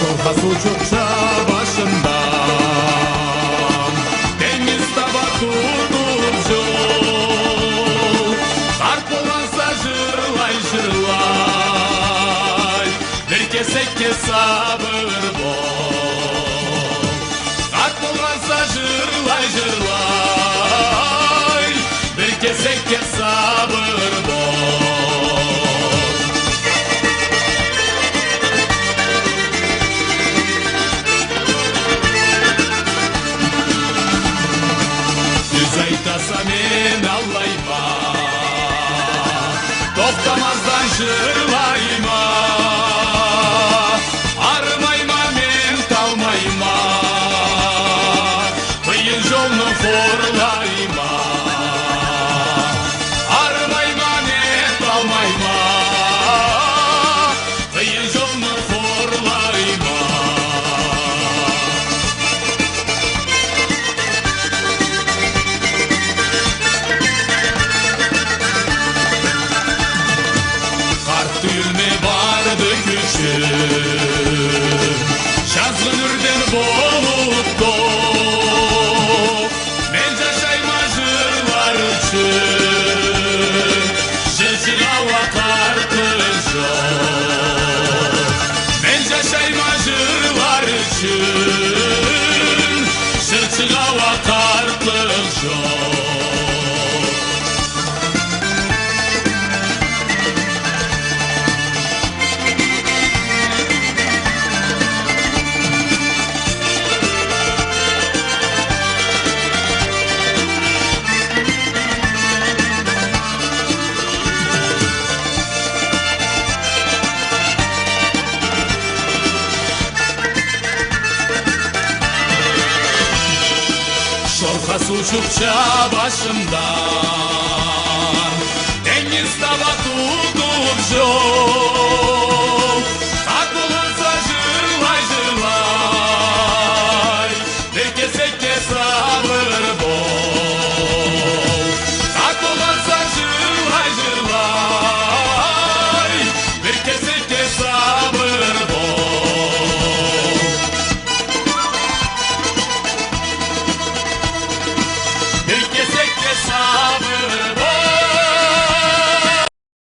Şorkası uçukça başımdan, deniz taba tutup yol. Kart olansa jırlay jırlay, bir kesekке sabır bol. Kart olansa jırlay jırlay, bir kesekке sabır bol. Men Allah'ıma toktamazdan jırlayma, armayma men talmayma, kıyın jolunu forlayma, armayma men talmayma, kıyın jolunu forlayma. Düğme vardı küçük, şazlı nürden bolup do. Men jaşayma jırlar üçün, jılçığa kartı жоқ. Men jaşayma jırlar üçün, jılçığa kartı жоқ. Şorkası uçukça başımdan, deniz taba tutup yol.